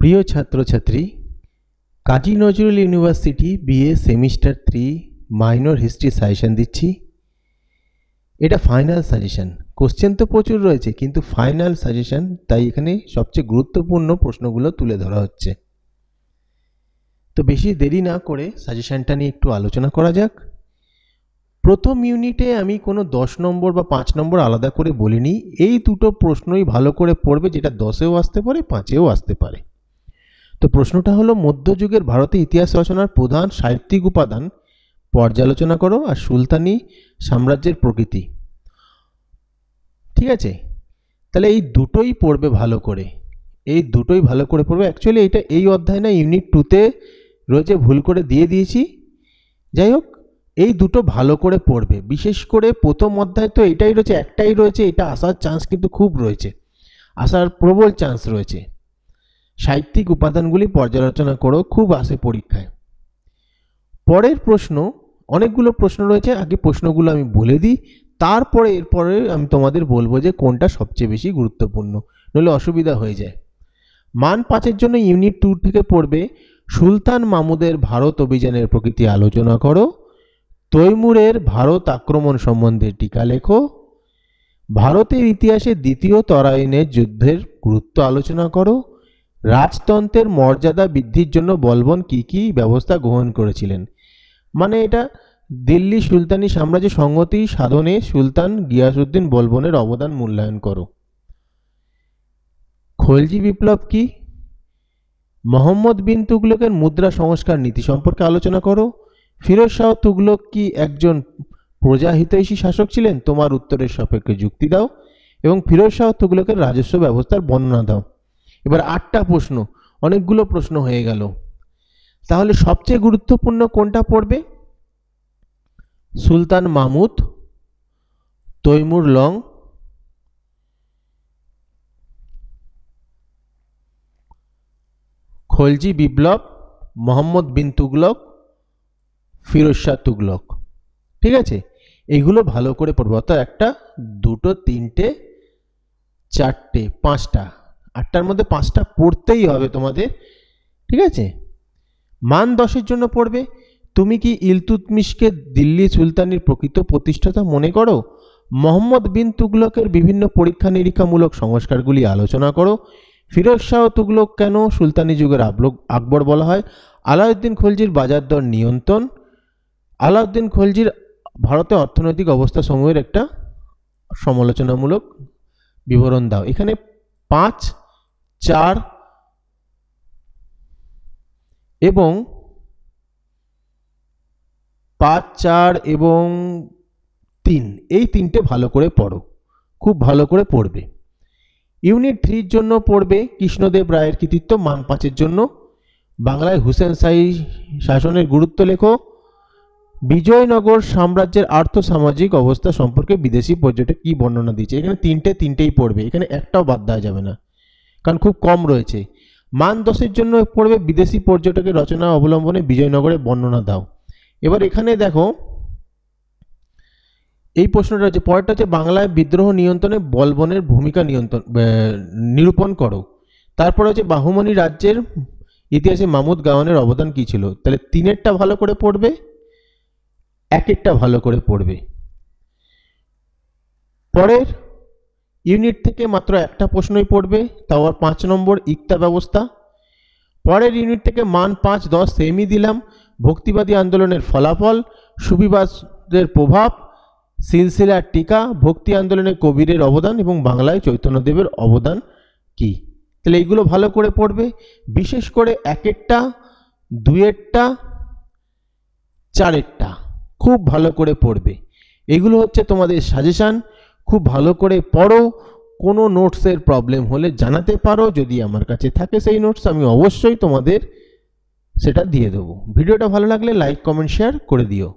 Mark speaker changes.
Speaker 1: প্রিয় ছাত্রছাত্রী, Kazi Nazrul university BA semester 3 minor history suggestion দিচ্ছি। এটা ফাইনাল সাজেশন। কোশ্চেন তো প্রচুর রয়েছে, কিন্তু ফাইনাল সাজেশন, তাই এখানে সবচেয়ে গুরুত্বপূর্ণ প্রশ্নগুলো তুলে ধরা হচ্ছে। তো বেশি দেরি না করে সাজেশনটা নিয়ে একটু আলোচনা করা যাক। প্রথম ইউনিটে আমি কোনো 10 নম্বর বা 5 নম্বর আলাদা করে বলিনি। এই দুটো প্রশ্নই ভালো করে পড়বে, যেটা 10এও আসতে পারে, 5এও আসতে পারে। তো প্রশ্নটা হলো, মধ্যযুগের ভারতে ইতিহাস রচনার প্রধান সাহিত্যিক উপাদান পর্যালোচনা করো আর সুলতানি সাম্রাজ্যের প্রকৃতি। ঠিক আছে, তাহলে এই দুটোই পড়বে ভালো করে, এই দুটোই ভালো করে পড়বে। অ্যাকচুয়ালি এটা এই অধ্যায় না, ইউনিট 2তে রয়েছে, ভুল করে দিয়ে দিয়েছি। যাই হোক, এই দুটো ভালো করে পড়বে। বিশেষ করে প্রথম অধ্যায় তো এটাই রয়েছে, একটাই রয়েছে, এটা আসার চান্স কিন্তু খুব রয়েছে, আসার প্রবল চান্স রয়েছে। সাহিত্যিক উপাদানগুলি পর্যালোচনা করো, খুব আসে পরীক্ষায়। পরের প্রশ্ন, অনেকগুলো প্রশ্ন রয়েছে, আগে প্রশ্নগুলো আমি বলে দিই, তারপরে এরপরে আমি তোমাদের বলবো যে কোনটা সবচেয়ে বেশি গুরুত্বপূর্ণ, নইলে অসুবিধা হয়ে যায়। মান 5-এর জন্য ইউনিট 2 থেকে পড়বে, সুলতান মাহমুদের ভারত অভিযানের প্রকৃতি আলোচনা করো, তৈমুরের ভারত আক্রমণ সম্বন্ধে টিকা লেখো, ভারতের ইতিহাসে দ্বিতীয় তরাইনের যুদ্ধের গুরুত্ব আলোচনা করো, রাজতন্ত্রের মর্যাদা বৃদ্ধির জন্য বলবন কি কি ব্যবস্থা গ্রহণ করেছিলেন। মানে এটা দিল্লি সুলতানি সাম্রাজ্য সংহতি সাধনে সুলতান গিয়াসউদ্দিন বলবনের অবদান মূল্যায়ন করো। খলজি বিপ্লব কি? মোহাম্মদ বিন তুগলকের মুদ্রা সংস্কার নীতি সম্পর্কে আলোচনা করো। ফিরোজ শাহ তুগলক কি একজন প্রজাহিতৈষী শাসক ছিলেন? তোমার উত্তরের সাপেক্ষে যুক্তি দাও এবং ফিরোজ শাহ তুগলকের রাজস্ব ব্যবস্থার বর্ণনা দাও। এবার 8টা প্রশ্ন, অনেকগুলো প্রশ্ন হয়ে গেল। তাহলে সবচেয়ে গুরুত্বপূর্ণ কোনটা পড়বে? সুলতান মাহমুদ, তৈমুর লং, খলজি বিপ্লব, মোহাম্মদ বিন তুগলক, ফিরোজ শাহ তুগলক। ঠিক আছে, এইগুলো ভালো করে পড়বো। অর্থাৎ 1টা 2টো 3টে 4টে 5টা, 8টার মধ্যে 5টা পড়তেই হবে তোমাদের। ঠিক আছে, মান 10-এর জন্য পড়বে, তুমি কি ইলতুৎমিশকে দিল্লি সুলতানির প্রকৃত প্রতিষ্ঠাতা মনে করো? মোহাম্মদ বিন তুগলকের বিভিন্ন পরীক্ষা নিরীক্ষামূলক সংস্কারগুলি আলোচনা করো। ফিরোজ শাহ তুগলক কেন সুলতানি যুগের আকবর বলা হয়? আলাউদ্দিন খলজির বাজার দর নিয়ন্ত্রণ, আলাউদ্দিন খলজির ভারতের অর্থনৈতিক অবস্থা সমূহের একটা সমালোচনামূলক বিবরণ দাও। এখানে 5, 4 এবং 3, এই 3টে ভালো করে পড়ো, খুব ভালো করে পড়বে। ইউনিট 3-র জন্য পড়বে কৃষ্ণদেব রায়ের কৃতিত্ব, মান 5-এর জন্য। বাংলায় হুসেন শাহী শাসনের গুরুত্ব লেখো। বিজয়নগর সাম্রাজ্যের আর্থ সামাজিক অবস্থা সম্পর্কে বিদেশি পর্যটক কি বর্ণনা দিয়েছে। এখানে 3টেই পড়বে, এখানে একটাও বাদ দেওয়া যাবে না, কারণ খুব কম রয়েছে। মান 10-এর জন্য পড়বে বিদেশি পর্যটকের রচনা অবলম্বনে বিজয়নগরের বর্ণনা দাও। এবার এখানে দেখো, এই প্রশ্নটা হচ্ছে, পরেরটা হচ্ছে বাংলায় বিদ্রোহ নিয়ন্ত্রণে বলবনের ভূমিকা নিরূপণ করো। তারপরে হচ্ছে বাহুমনি রাজ্যের ইতিহাসে মাহমুদ গাওয়ানের অবদান কি ছিল। তাহলে 3এরটা ভালো করে পড়বে, 1-এরটা ভালো করে পড়বে। পরের ইউনিট থেকে মাত্র 1টা প্রশ্নই পড়বে, তাও আর 5 নম্বর, ইক্তা ব্যবস্থা। পরের ইউনিট থেকে মান 5, 10 সেমই দিলাম। ভক্তিবাদী আন্দোলনের ফলাফল, সুফিবাদের প্রভাব, সিলসিলার টিকা, ভক্তি আন্দোলনে কবিরের অবদান এবং বাংলায় চৈতন্যদেবের অবদান কি। তাহলে এইগুলো ভালো করে পড়বে, বিশেষ করে 1-এরটা, 2-এরটা, 4-এরটা খুব ভালো করে পড়বে। এগুলো হচ্ছে তোমাদের সাজেশান, খুব ভালো করে পড়ো। কোনো নোটসের প্রবলেম হলে জানাতে পারো, যদি আমার কাছে থাকে সেই নোটস, আমি অবশ্যই তোমাদের সেটা দিয়ে দেবো। ভিডিওটা ভালো লাগলে লাইক, কমেন্ট, শেয়ার করে দিও।